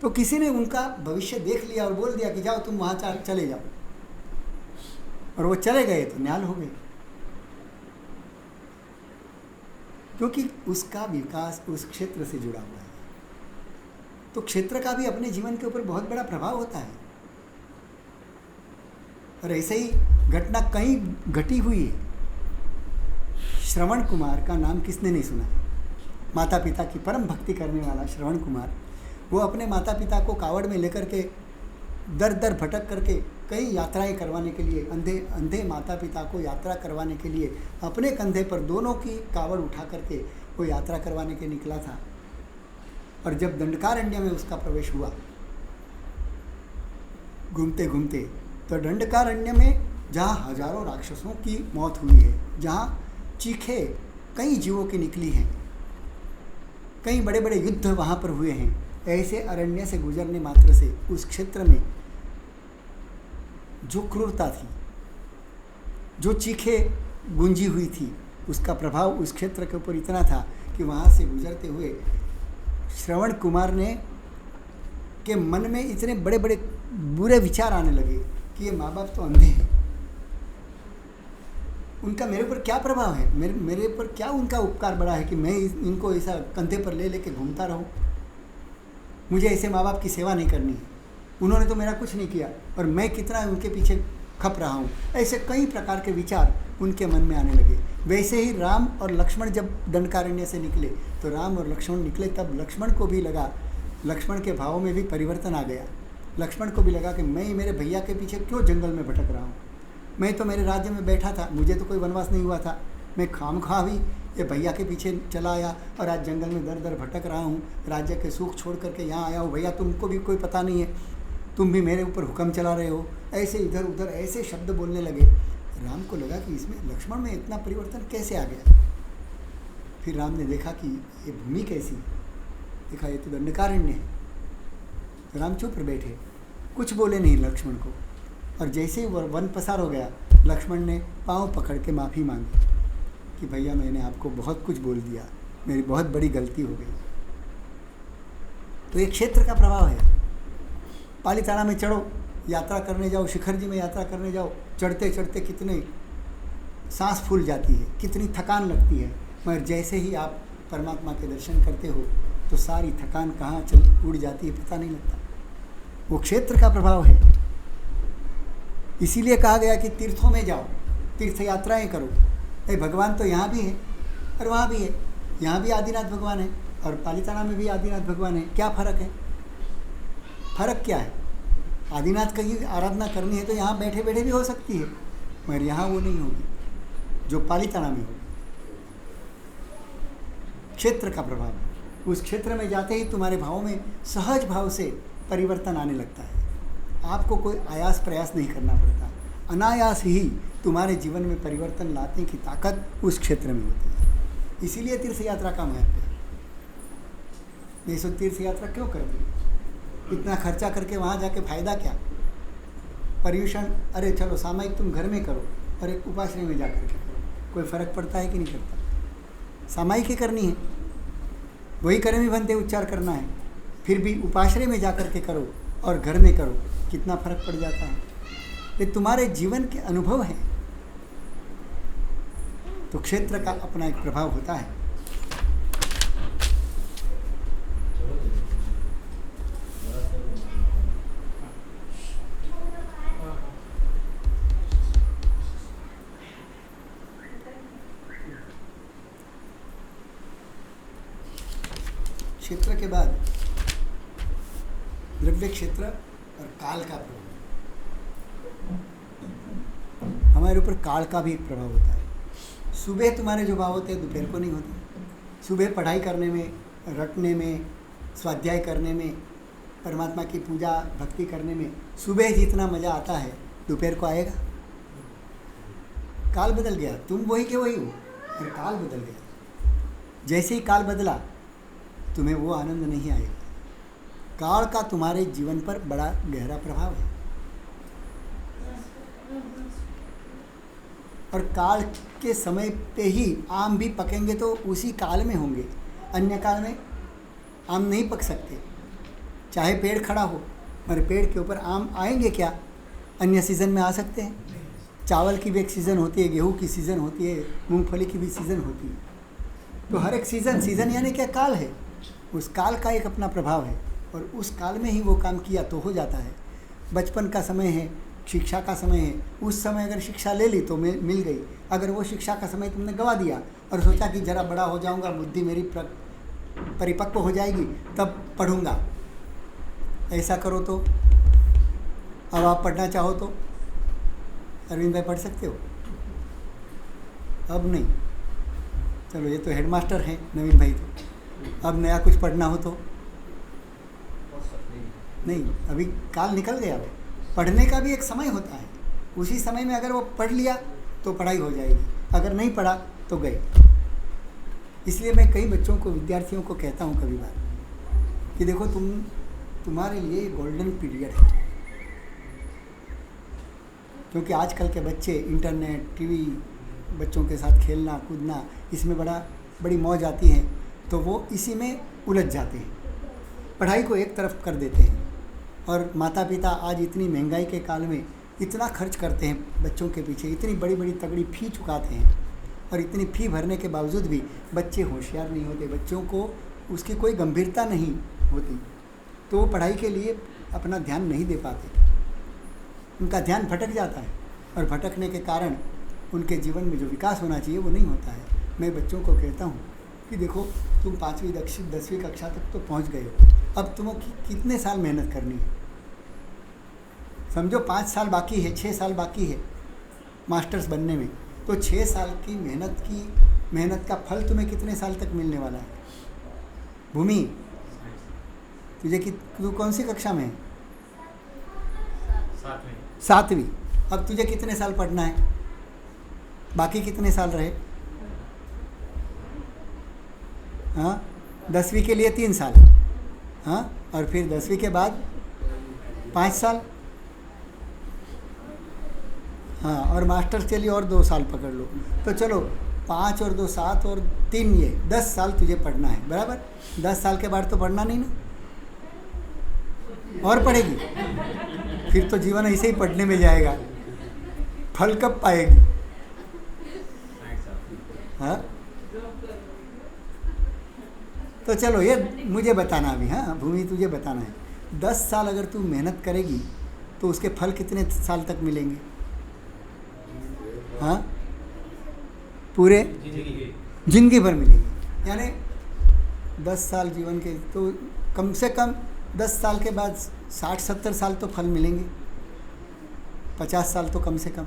तो किसी ने उनका भविष्य देख लिया और बोल दिया कि जाओ तुम वहाँ चले जाओ, और वो चले गए तो न्याल हो गए, क्योंकि उसका विकास उस क्षेत्र से जुड़ा हुआ है। तो क्षेत्र का भी अपने जीवन के ऊपर बहुत बड़ा प्रभाव होता है। और ऐसे ही घटना कहीं घटी हुई है। श्रवण कुमार का नाम किसने नहीं सुना? माता पिता की परम भक्ति करने वाला श्रवण कुमार, वो अपने माता पिता को कावड़ में लेकर के दर दर भटक करके कई यात्राएं करवाने के लिए, अंधे माता पिता को यात्रा करवाने के लिए अपने कंधे पर दोनों की कावड़ उठा करके वो यात्रा करवाने के निकला था। और जब दंडकारण्य में उसका प्रवेश हुआ घूमते घूमते, तो दंडकारण्य में जहाँ हजारों राक्षसों की मौत हुई है, जहाँ चीखें कई जीवों की निकली हैं, कई बड़े बड़े युद्ध वहाँ पर हुए हैं, ऐसे अरण्य से गुजरने मात्र से उस क्षेत्र में जो क्रूरता थी, जो चीखें गूंजी हुई थी, उसका प्रभाव उस क्षेत्र के ऊपर इतना था कि वहाँ से गुजरते हुए श्रवण कुमार ने के मन में इतने बड़े बड़े बुरे विचार आने लगे कि ये माँ बाप तो अंधे हैं, उनका मेरे ऊपर क्या प्रभाव है, मेरे ऊपर क्या उनका उपकार बड़ा है कि मैं इनको ऐसा कंधे पर ले लेके घूमता रहूं। मुझे ऐसे माँ बाप की सेवा नहीं करनी है, उन्होंने तो मेरा कुछ नहीं किया और मैं कितना उनके पीछे खप रहा हूँ। ऐसे कई प्रकार के विचार उनके मन में आने लगे। वैसे ही राम और लक्ष्मण जब दंडकारण्य से निकले तो राम और लक्ष्मण निकले, तब लक्ष्मण को भी लगा, लक्ष्मण के भावों में भी परिवर्तन आ गया। लक्ष्मण को भी लगा कि मैं मेरे भैया के पीछे क्यों जंगल में भटक रहा हूँ, मैं तो मेरे राज्य में बैठा था, मुझे तो कोई वनवास नहीं हुआ था, मैं खामखा भी ये भैया के पीछे चला आया और आज जंगल में दर दर भटक रहा हूँ, राज्य के सुख छोड़ करके यहाँ आया हूँ। भैया तुमको भी कोई पता नहीं है, तुम भी मेरे ऊपर हुक्म चला रहे हो। ऐसे इधर उधर ऐसे शब्द बोलने लगे। राम को लगा कि इसमें लक्ष्मण में इतना परिवर्तन कैसे आ गया। फिर राम ने देखा कि ये भूमि कैसी, देखा ये तो दंडकारण्य है। तो राम चुप बैठे, कुछ बोले नहीं लक्ष्मण को। और जैसे ही वन पसार हो गया, लक्ष्मण ने पाँव पकड़ के माफ़ी मांगी कि भैया मैंने आपको बहुत कुछ बोल दिया, मेरी बहुत बड़ी गलती हो गई। तो ये क्षेत्र का प्रभाव है। पालीताना में चढ़ो, यात्रा करने जाओ, शिखर जी में यात्रा करने जाओ, चढ़ते चढ़ते कितने सांस फूल जाती है, कितनी थकान लगती है, मगर जैसे ही आप परमात्मा के दर्शन करते हो तो सारी थकान कहाँ उड़ जाती है पता नहीं लगता। वो क्षेत्र का प्रभाव है। इसीलिए कहा गया कि तीर्थों में जाओ, तीर्थ यात्राएं करो। भगवान तो यहाँ भी है और वहाँ भी है। यहाँ भी आदिनाथ भगवान है और पालीताना में भी आदिनाथ भगवान है। क्या फ़र्क है? फ़र्क क्या है? आदिनाथ की आराधना करनी है तो यहाँ बैठे बैठे भी हो सकती है, मगर यहाँ वो नहीं होगी जो पालीताना में होगी। क्षेत्र का प्रभाव है। उस क्षेत्र में जाते ही तुम्हारे भावों में सहज भाव से परिवर्तन आने लगता है। आपको कोई आयास प्रयास नहीं करना पड़ता, अनायास ही तुम्हारे जीवन में परिवर्तन लाने की ताकत उस क्षेत्र में होती है। इसीलिए तीर्थ यात्रा का महत्व है। नहीं सो तीर्थ यात्रा क्यों करते? इतना खर्चा करके वहाँ जाके फ़ायदा क्या? पर्यूषण, अरे चलो सामायिक तुम घर में करो और एक उपाश्रय में जा कर के करो, कोई फ़र्क पड़ता है कि नहीं पड़ता? सामायिक ही करनी है, वही कर्मी बनते उच्चार करना है, फिर भी उपाश्रय में जा कर के करो और घर में करो, कितना फर्क पड़ जाता है। ये तुम्हारे जीवन के अनुभव हैं। तो क्षेत्र का अपना एक प्रभाव होता है। क्षेत्र के बाद द्रव्य क्षेत्र और काल का प्रभाव। हमारे ऊपर काल का भी एक प्रभाव होता है। सुबह तुम्हारे जो भाव होते हैं दोपहर को नहीं होते। सुबह पढ़ाई करने में, रटने में, स्वाध्याय करने में, परमात्मा की पूजा भक्ति करने में सुबह जितना मज़ा आता है दोपहर को आएगा? काल बदल गया, तुम वही के वही हो, पर काल बदल गया। जैसे ही काल बदला तुम्हें वो आनंद नहीं आएगा। काल का तुम्हारे जीवन पर बड़ा गहरा प्रभाव है, और काल के समय पे ही आम भी पकेंगे तो उसी काल में होंगे, अन्य काल में आम नहीं पक सकते। चाहे पेड़ खड़ा हो, मगर पेड़ के ऊपर आम आएंगे क्या? अन्य सीज़न में आ सकते हैं। चावल की भी एक सीज़न होती है, गेहूं की सीज़न होती है, मूंगफली की भी सीज़न होती है। तो हर एक सीज़न यानी क्या? काल है। उस काल का एक अपना प्रभाव है, और उस काल में ही वो काम किया तो हो जाता है। बचपन का समय है, शिक्षा का समय है, उस समय अगर शिक्षा ले ली तो मिल गई। अगर वो शिक्षा का समय तुमने गंवा दिया और सोचा कि ज़रा बड़ा हो जाऊंगा, बुद्धि मेरी परिपक्व हो जाएगी तब पढ़ूंगा, ऐसा करो तो अब आप पढ़ना चाहो तो अरविंद भाई पढ़ सकते हो, अब नहीं। चलो ये तो हेडमास्टर हैं नवीन भाई, तो अब नया कुछ पढ़ना हो तो नहीं, अभी काल निकल गया है। पढ़ने का भी एक समय होता है, उसी समय में अगर वो पढ़ लिया तो पढ़ाई हो जाएगी, अगर नहीं पढ़ा तो गए। इसलिए मैं कई बच्चों को, विद्यार्थियों को कहता हूँ कभी बार कि देखो तुम्हारे लिए गोल्डन पीरियड है, क्योंकि आजकल के बच्चे इंटरनेट, टीवी, बच्चों के साथ खेलना कूदना, इसमें बड़ी मौज आती है, तो वो इसी में उलझ जाते हैं, पढ़ाई को एक तरफ कर देते हैं। और माता पिता आज इतनी महंगाई के काल में इतना खर्च करते हैं बच्चों के पीछे, इतनी बड़ी बड़ी तगड़ी फ़ी चुकाते हैं, और इतनी फ़ी भरने के बावजूद भी बच्चे होशियार नहीं होते, बच्चों को उसकी कोई गंभीरता नहीं होती, तो वो पढ़ाई के लिए अपना ध्यान नहीं दे पाते, उनका ध्यान भटक जाता है, और भटकने के कारण उनके जीवन में जो विकास होना चाहिए वो नहीं होता है। मैं बच्चों को कहता हूँ कि देखो तुम 5वीं 10वीं कक्षा तक तो पहुँच गए हो, अब तुम्हें कितने साल मेहनत करनी है? समझो 5 साल बाकी है, 6 साल बाकी है मास्टर्स बनने में, तो 6 साल की मेहनत का फल तुम्हें कितने साल तक मिलने वाला है? भूमि, तू कौन सी कक्षा में है? 7वीं। अब तुझे कितने साल पढ़ना है? बाकी कितने साल रहे? हाँ, 10वीं के लिए 3 साल, हाँ, और फिर 10वीं के बाद 5 साल, हाँ, और मास्टर्स के लिए और 2 साल पकड़ लो, तो चलो 5 और 2 7 और 3 ये 10 साल तुझे पढ़ना है, बराबर। 10 साल के बाद तो पढ़ना नहीं ना, और पढ़ेगी, फिर तो जीवन ऐसे ही पढ़ने में जाएगा, फल कब पाएगी? हाँ, तो चलो ये मुझे बताना अभी, हाँ भूमि तुझे बताना है, 10 साल अगर तू मेहनत करेगी तो उसके फल कितने साल तक मिलेंगे? हाँ, पूरे जिंदगी भर मिलेंगे। यानी 10 साल जीवन के, तो कम से कम 10 साल के बाद 60-70 साल तो फल मिलेंगे, 50 साल तो कम से कम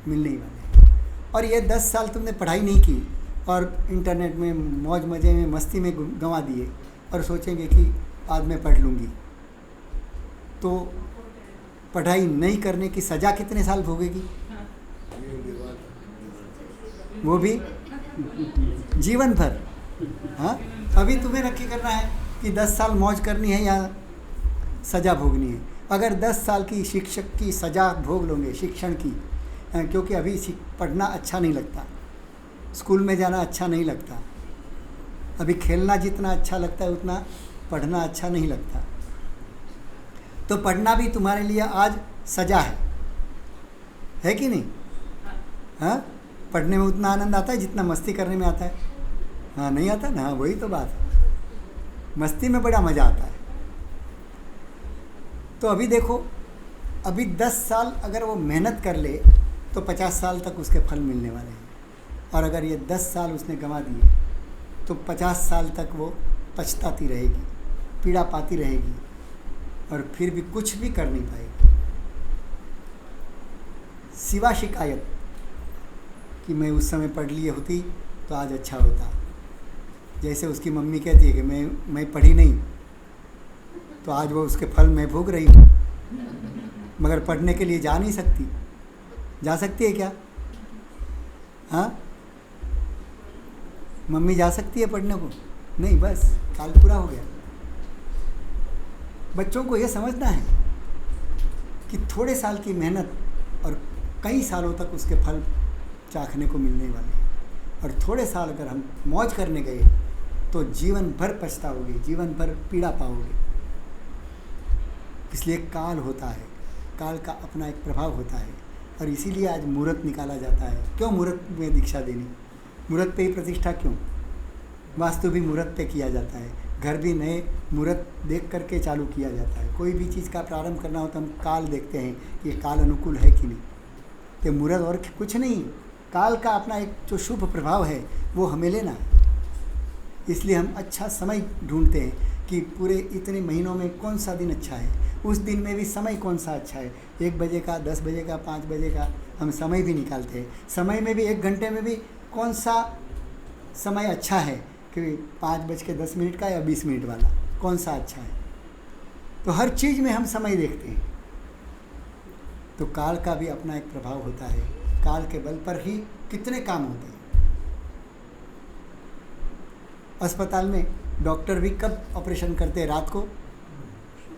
मिलने ही वाले हैं। और ये 10 साल तुमने पढ़ाई नहीं की और इंटरनेट में मौज मज़े में मस्ती में गंवा दिए और सोचेंगे कि आज मैं पढ़ लूँगी, तो पढ़ाई नहीं करने की सज़ा कितने साल भोगेगी? वो भी जीवन भर। हाँ, अभी तुम्हें नक्की करना है कि 10 साल मौज करनी है या सज़ा भोगनी है। अगर 10 साल की शिक्षक की सज़ा भोग लोगे, शिक्षण की, क्योंकि अभी पढ़ना अच्छा नहीं लगता, स्कूल में जाना अच्छा नहीं लगता, अभी खेलना जितना अच्छा लगता है उतना पढ़ना अच्छा नहीं लगता, तो पढ़ना भी तुम्हारे लिए आज सज़ा है कि नहीं? हाँ, पढ़ने में उतना आनंद आता है जितना मस्ती करने में आता है? हाँ, नहीं आता ना, वही तो बात है, मस्ती में बड़ा मज़ा आता है। तो अभी देखो, अभी 10 साल अगर वो मेहनत कर ले तो 50 साल तक उसके फल मिलने वाले हैं, और अगर ये 10 साल उसने गंवा दिए तो 50 साल तक वो पछताती रहेगी, पीड़ा पाती रहेगी, और फिर भी कुछ भी कर नहीं पाएगी, सिवा शिकायत कि मैं उस समय पढ़ लिए होती तो आज अच्छा होता। जैसे उसकी मम्मी कहती है कि मैं पढ़ी नहीं तो आज वो उसके फल मैं भोग रही हूँ, मगर पढ़ने के लिए जा नहीं सकती। जा सकती है क्या? हाँ, मम्मी जा सकती है पढ़ने को? नहीं, बस काल पूरा हो गया। बच्चों को ये समझना है कि थोड़े साल की मेहनत और कई सालों तक उसके फल चाखने को मिलने वाले हैं, और थोड़े साल अगर हम मौज करने गए तो जीवन भर पछताओगे, जीवन भर पीड़ा पाओगे। इसलिए काल होता है, काल का अपना एक प्रभाव होता है, और इसीलिए आज मुहूर्त निकाला जाता है। क्यों मुहूर्त में दीक्षा देनी? मुहूर्त पे ही प्रतिष्ठा क्यों? वास्तु भी मुहूर्त पे किया जाता है, घर भी नए मुहूर्त देख करके चालू किया जाता है। कोई भी चीज़ का प्रारंभ करना हो तो हम काल देखते हैं कि ये काल अनुकूल है कि नहीं। तो मुहूर्त और कुछ नहीं, काल का अपना एक जो शुभ प्रभाव है वो हमें लेना है। इसलिए हम अच्छा समय ढूंढते हैं कि पूरे इतने महीनों में कौन सा दिन अच्छा है, उस दिन में भी समय कौन सा अच्छा है। 1 बजे का, 10 बजे का, 5 बजे का हम समय भी निकालते हैं। समय में भी 1 घंटे में भी कौन सा समय अच्छा है कि 5:10 का या 20 मिनट वाला कौन सा अच्छा है। तो हर चीज़ में हम समय देखते हैं। तो काल का भी अपना एक प्रभाव होता है। काल के बल पर ही कितने काम होते हैं। अस्पताल में डॉक्टर भी कब ऑपरेशन करते हैं? रात को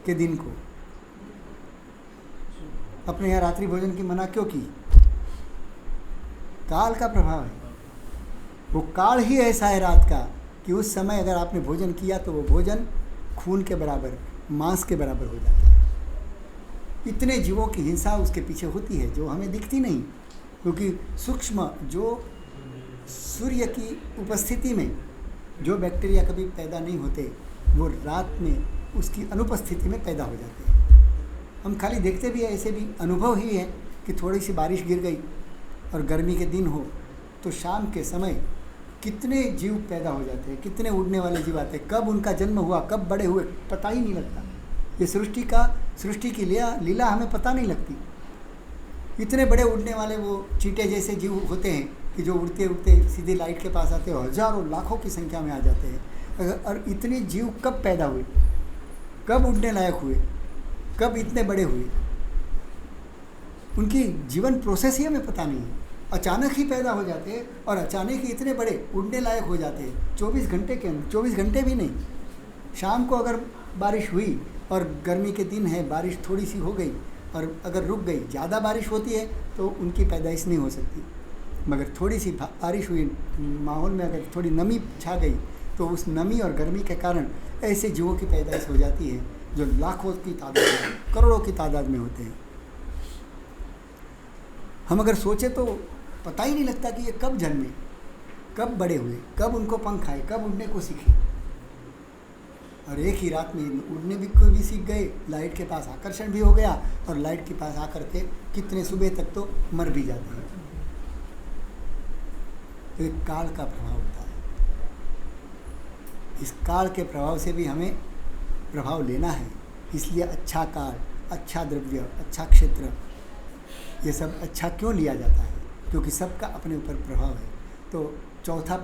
के दिन को? अपने यहाँ रात्रि भोजन की मना क्यों की? काल का प्रभाव है। वो काल ही ऐसा है रात का कि उस समय अगर आपने भोजन किया तो वो भोजन खून के बराबर, मांस के बराबर हो जाता है। इतने जीवों की हिंसा उसके पीछे होती है जो हमें दिखती नहीं, क्योंकि सूक्ष्म जो सूर्य की उपस्थिति में जो बैक्टीरिया कभी पैदा नहीं होते वो रात में उसकी अनुपस्थिति में पैदा हो जाते हैं। हम खाली देखते भी हैं, ऐसे भी अनुभव ही है कि थोड़ी सी बारिश गिर गई और गर्मी के दिन हो तो शाम के समय कितने जीव पैदा हो जाते हैं, कितने उड़ने वाले जीव आते हैं। कब उनका जन्म हुआ, कब बड़े हुए, पता ही नहीं लगता। ये सृष्टि की लीला हमें पता नहीं लगती। इतने बड़े उड़ने वाले वो चींटे जैसे जीव होते हैं कि जो उड़ते उड़ते सीधे लाइट के पास आते हैं, हजारों लाखों की संख्या में आ जाते हैं। और इतने जीव कब पैदा हुए, कब उड़ने लायक हुए, कब इतने बड़े हुए, उनकी जीवन प्रोसेस ही हमें पता नहीं है। अचानक ही पैदा हो जाते हैं और अचानक ही इतने बड़े उड़ने लायक हो जाते हैं 24 घंटे के अंदर। 24 घंटे भी नहीं, शाम को अगर बारिश हुई और गर्मी के दिन है, बारिश थोड़ी सी हो गई और अगर रुक गई, ज़्यादा बारिश होती है तो उनकी पैदाइश नहीं हो सकती। मगर थोड़ी सी बारिश हुई, माहौल में अगर थोड़ी नमी छा गई तो उस नमी और गर्मी के कारण ऐसे जीवों की पैदाइश हो जाती है जो लाखों की तादाद में, करोड़ों की तादाद में होते हैं। हम अगर सोचें तो पता ही नहीं लगता कि ये कब जन्मे, कब बड़े हुए, कब उनको पंख आए, कब उड़ने को सीखे। और एक ही रात में उड़ने भी सीख गए, लाइट के पास आकर्षण भी हो गया और लाइट के पास आकर के कितने सुबह तक तो मर भी जाते हैं। तो एक काल का प्रभाव होता है। इस काल के प्रभाव से भी हमें प्रभाव लेना है। इसलिए अच्छा काल, अच्छा द्रव्य, अच्छा क्षेत्र, ये सब अच्छा क्यों लिया जाता है? क्योंकि सबका अपने ऊपर प्रभाव है। तो चौथा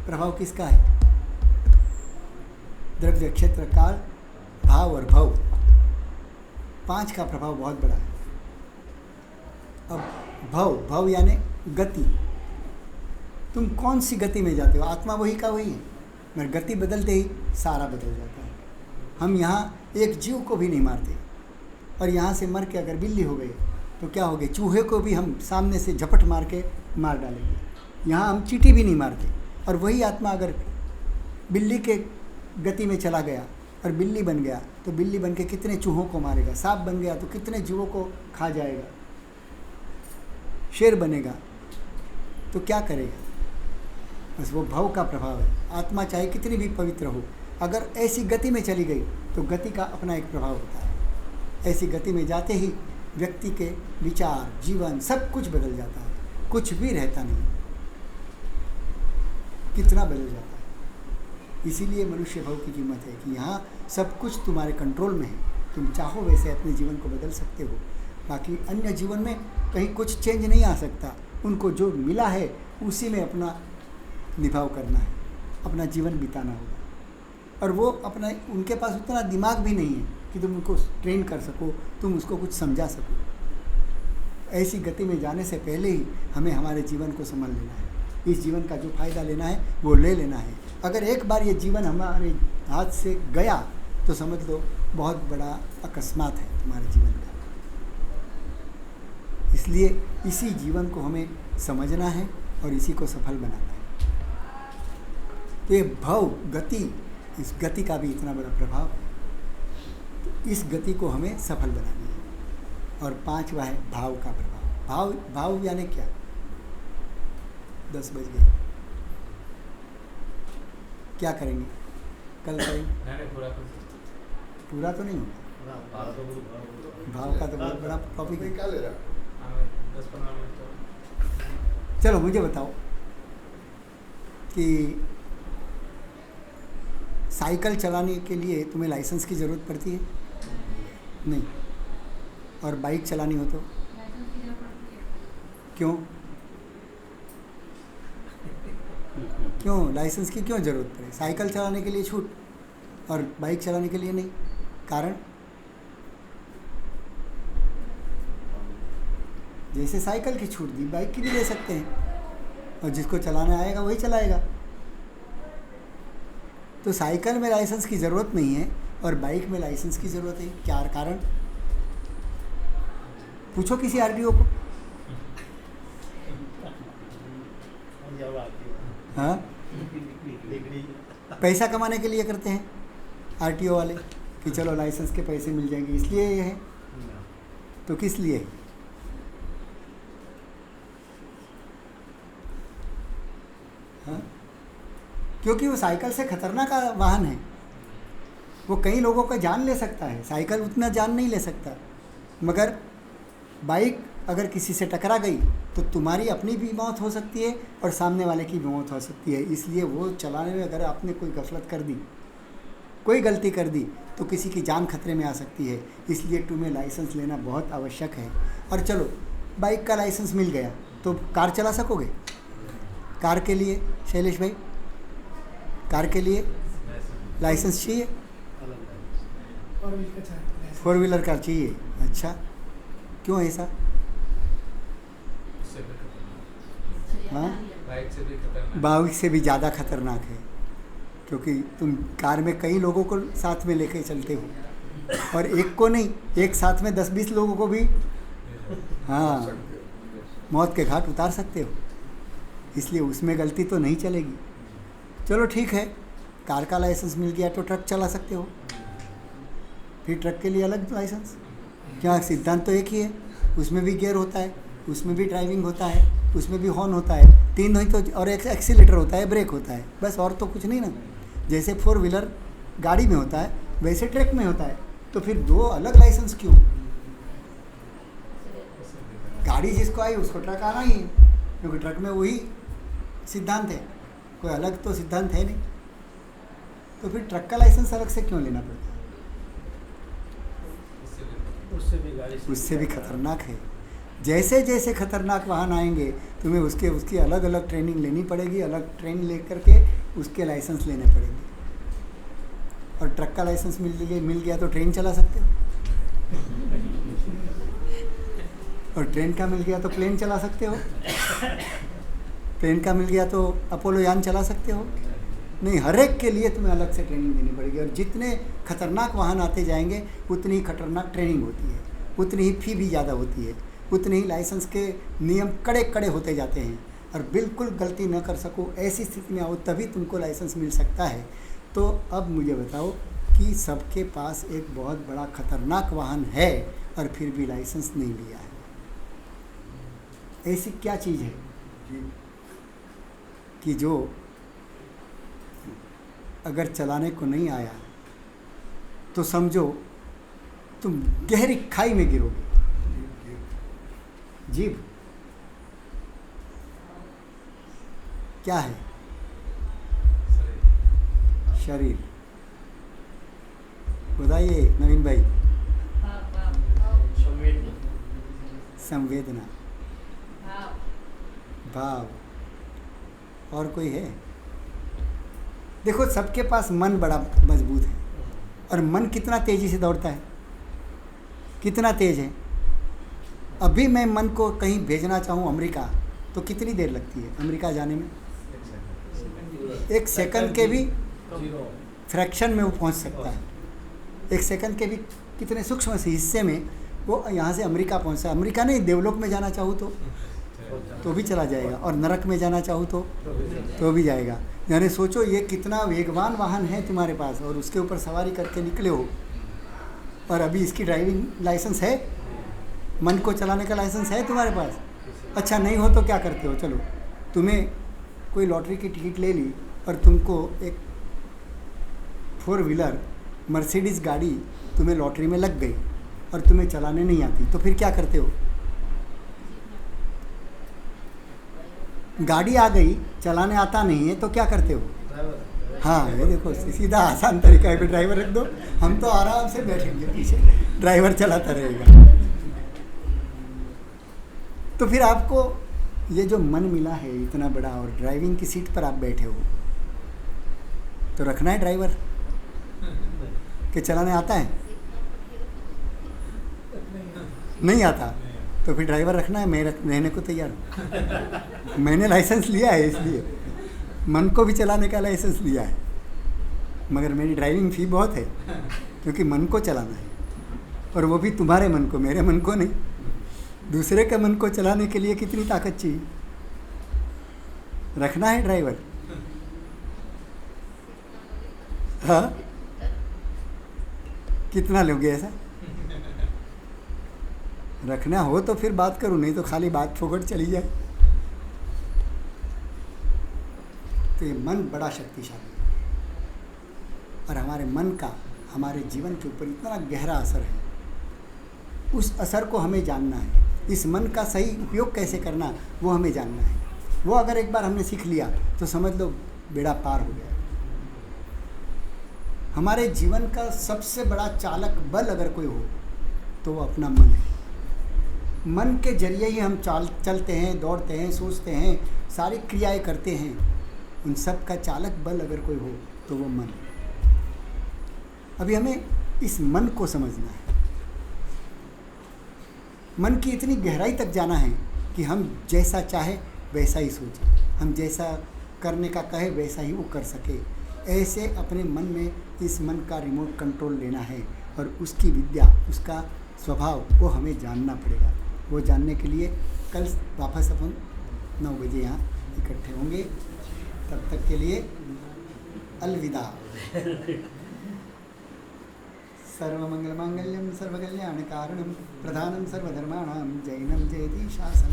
प्रभाव किसका है? द्रव्य, क्षेत्र, काल, भाव और भव। 5 का प्रभाव बहुत बड़ा है। अब भव यानी गति। तुम कौन सी गति में जाते हो? आत्मा वही का वही है, मगर गति बदलते ही सारा बदल जाता है। हम यहाँ एक जीव को भी नहीं मारते, और यहाँ से मर के अगर बिल्ली हो गई तो क्या हो गए? चूहे को भी हम सामने से झपट मार के मार डालेंगे। यहाँ हम चींटी भी नहीं मारते, और वही आत्मा अगर बिल्ली के गति में चला गया और बिल्ली बन गया तो बिल्ली बन के कितने चूहों को मारेगा। सांप बन गया तो कितने जीवों को खा जाएगा। शेर बनेगा तो क्या करेगा? बस वो भव का प्रभाव है। आत्मा चाहे कितनी भी पवित्र हो, अगर ऐसी गति में चली गई तो गति का अपना एक प्रभाव होता है। ऐसी गति में जाते ही व्यक्ति के विचार, जीवन सब कुछ बदल जाता है, कुछ भी रहता नहीं, कितना बदल जाता है। इसीलिए मनुष्य भव की कीमत है कि यहाँ सब कुछ तुम्हारे कंट्रोल में है। तुम चाहो वैसे अपने जीवन को बदल सकते हो। बाकी अन्य जीवन में कहीं कुछ चेंज नहीं आ सकता। उनको जो मिला है उसी में अपना निभाव करना है, अपना जीवन बिताना होगा। और वो अपना, उनके पास उतना दिमाग भी नहीं है कि तुम उनको ट्रेन कर सको, तुम उसको कुछ समझा सको। ऐसी गति में जाने से पहले ही हमें हमारे जीवन को संभाल लेना है। इस जीवन का जो फ़ायदा लेना है वो ले लेना है। अगर एक बार ये जीवन हमारे हाथ से गया तो समझ लो बहुत बड़ा अकस्मात है तुम्हारे जीवन का। इसलिए इसी जीवन को हमें समझना है और इसी को सफल बनाना है। तो ये भव गति, इस गति का भी इतना बड़ा प्रभाव है, तो इस गति को हमें सफल बनानी है। और पांचवा है भाव का प्रभाव। भाव यानी क्या? 10 बज गए, क्या करेंगे? कल करेंगे? पूरा तो नहीं होगा। भाव का तो बहुत बड़ा टॉपिक है। क्या ले रहा? 10-15 मिनट। चलो मुझे बताओ कि साइकिल चलाने के लिए तुम्हें लाइसेंस की ज़रूरत पड़ती है? नहीं। और बाइक चलानी हो तो? क्यों? क्यों लाइसेंस की क्यों ज़रूरत पड़े? साइकिल चलाने के लिए छूट और बाइक चलाने के लिए नहीं। कारण? जैसे साइकिल की छूट दी, बाइक की भी ले सकते हैं, और जिसको चलाना आएगा वही चलाएगा। तो साइकिल में लाइसेंस की ज़रूरत नहीं है और बाइक में लाइसेंस की ज़रूरत है। क्या कारण? पूछो किसी आरटीओ को। हाँ, पैसा कमाने के लिए करते हैं आरटीओ वाले कि चलो लाइसेंस के पैसे मिल जाएंगे, इसलिए ये है। तो किस लिए? हाँ, क्योंकि वो साइकिल से खतरनाक वाहन है। वो कई लोगों का जान ले सकता है, साइकिल उतना जान नहीं ले सकता। मगर बाइक अगर किसी से टकरा गई तो तुम्हारी अपनी भी मौत हो सकती है और सामने वाले की भी मौत हो सकती है। इसलिए वो चलाने में अगर आपने कोई गफलत कर दी, कोई गलती कर दी, तो किसी की जान खतरे में आ सकती है। इसलिए तुम्हें लाइसेंस लेना बहुत आवश्यक है। और चलो बाइक का लाइसेंस मिल गया तो कार चला सकोगे? कार के लिए शैलेश भाई, कार के लिए लाइसेंस चाहिए? 4 व्हीलर कार चाहिए। अच्छा, क्यों ऐसा? हाँ, बाइक से भी ज़्यादा खतरनाक है, क्योंकि तुम कार में कई लोगों को साथ में लेके चलते हो, और एक को नहीं, एक साथ में 10-20 लोगों को भी हाँ मौत के घाट उतार सकते हो। इसलिए उसमें गलती तो नहीं चलेगी। चलो ठीक है, कार का लाइसेंस मिल गया तो ट्रक चला सकते हो। फिर ट्रक के लिए अलग लाइसेंस? क्या सिद्धांत तो एक ही है। उसमें भी गियर होता है, उसमें भी ड्राइविंग होता है, उसमें भी हॉर्न होता है, 3 नहीं तो, और एक एक्सीलेटर होता है, ब्रेक होता है, बस। और तो कुछ नहीं ना। जैसे 4 व्हीलर गाड़ी में होता है वैसे ट्रक में होता है। तो फिर 2 अलग लाइसेंस क्यों? गाड़ी जिसको आई उसको ट्रक आना ही है, क्योंकि ट्रक में वही सिद्धांत है, कोई अलग तो सिद्धांत है नहीं। तो फिर ट्रक का लाइसेंस अलग से क्यों लेना पड़ता है? उससे भी खतरनाक है। जैसे जैसे खतरनाक वाहन आएंगे तुम्हें उसकी अलग अलग ट्रेनिंग लेनी पड़ेगी, अलग ट्रेन ले करके उसके लाइसेंस लेने पड़ेंगे। और ट्रक का लाइसेंस मिल गया तो ट्रेन चला सकते हो, और ट्रेन का मिल गया तो प्लेन चला सकते हो, प्लेन का मिल गया तो अपोलो यान चला सकते हो। नहीं, हर एक के लिए तुम्हें अलग से ट्रेनिंग देनी पड़ेगी। और जितने खतरनाक वाहन आते जाएंगे उतनी ही खतरनाक ट्रेनिंग होती है, उतनी ही फ़ी भी ज़्यादा होती है, उतने ही लाइसेंस के नियम कड़े कड़े होते जाते हैं। और बिल्कुल गलती न कर सको ऐसी स्थिति में आओ तभी तुमको लाइसेंस मिल सकता है। तो अब मुझे बताओ कि सबके पास एक बहुत बड़ा खतरनाक वाहन है और फिर भी लाइसेंस नहीं लिया है। ऐसी क्या चीज़ है कि जो अगर चलाने को नहीं आया तो समझो तुम गहरी खाई में गिरोगे? जीभ क्या है? शरीर। बताइए नवीन भाई। संवेदना, भाव। और कोई है? देखो सबके पास मन बड़ा मजबूत है, और मन कितना तेज़ी से दौड़ता है, कितना तेज़ है। अभी मैं मन को कहीं भेजना चाहूँ अमेरिका तो कितनी देर लगती है अमेरिका जाने में? 1 सेकंड के भी फ्रैक्शन में वो पहुंच सकता है। 1 सेकंड के भी कितने सूक्ष्म से हिस्से में वो यहाँ से अमेरिका पहुँचा। अमेरिका नहीं, देवलोक में जाना चाहूँ तो भी चला जाएगा, और नरक में जाना चाहूँ तो भी जाएगा। यानी सोचो ये कितना वेगवान वाहन है तुम्हारे पास, और उसके ऊपर सवारी करके निकले हो, और अभी इसकी ड्राइविंग लाइसेंस है? मन को चलाने का लाइसेंस है तुम्हारे पास? अच्छा नहीं हो तो क्या करते हो? चलो तुम्हें कोई लॉटरी की टिकट ले ली और तुमको एक 4 व्हीलर मर्सिडीज़ गाड़ी तुम्हें लॉटरी में लग गई और तुम्हें चलाने नहीं आती, तो फिर क्या करते हो? गाड़ी आ गई, चलाने आता नहीं है, तो क्या करते हो? हाँ, ये देखो सीधा आसान तरीका है, ड्राइवर रख दो, हम तो आराम से बैठेंगे पीछे, ड्राइवर चलाता रहेगा। तो फिर आपको ये जो मन मिला है इतना बड़ा, और ड्राइविंग की सीट पर आप बैठे हो, तो रखना है ड्राइवर कि चलाने आता है? नहीं आता, तो फिर ड्राइवर रखना है। मैं रहने को तैयार हूँ। मैंने लाइसेंस लिया है, इसलिए मन को भी चलाने का लाइसेंस लिया है, मगर मेरी ड्राइविंग फ़ी बहुत है, क्योंकि मन को चलाना है, और वो भी तुम्हारे मन को, मेरे मन को नहीं। दूसरे के मन को चलाने के लिए कितनी ताकत चाहिए? रखना है ड्राइवर। हाँ, कितना लोगे ऐसा? रखना हो तो फिर बात करूँ, नहीं तो खाली बात फोकट चली जाए। तो ये मन बड़ा शक्तिशाली है, और हमारे मन का हमारे जीवन के ऊपर इतना गहरा असर है। उस असर को हमें जानना है। इस मन का सही उपयोग कैसे करना, वो हमें जानना है। वो अगर एक बार हमने सीख लिया तो समझ लो बेड़ा पार हो गया। हमारे जीवन का सबसे बड़ा चालक बल अगर कोई हो तो वो अपना मन है। मन के जरिए ही हम चलते हैं, दौड़ते हैं, सोचते हैं, सारी क्रियाएं करते हैं। उन सब का चालक बल अगर कोई हो तो वो मन है। अभी हमें इस मन को समझना है। मन की इतनी गहराई तक जाना है कि हम जैसा चाहे वैसा ही सोचें, हम जैसा करने का कहे वैसा ही वो कर सके। ऐसे अपने मन में इस मन का रिमोट कंट्रोल लेना है, और उसकी विद्या, उसका स्वभाव वो हमें जानना पड़ेगा। वो जानने के लिए कल वापस अपन 9 बजे यहाँ इकट्ठे होंगे। तब तक के लिए अलविदा। सर्वमंगल मांगल्यम सर्वकल्याण कारणम प्रधानम सर्वधर्माणाम जैनम जयति शासनम।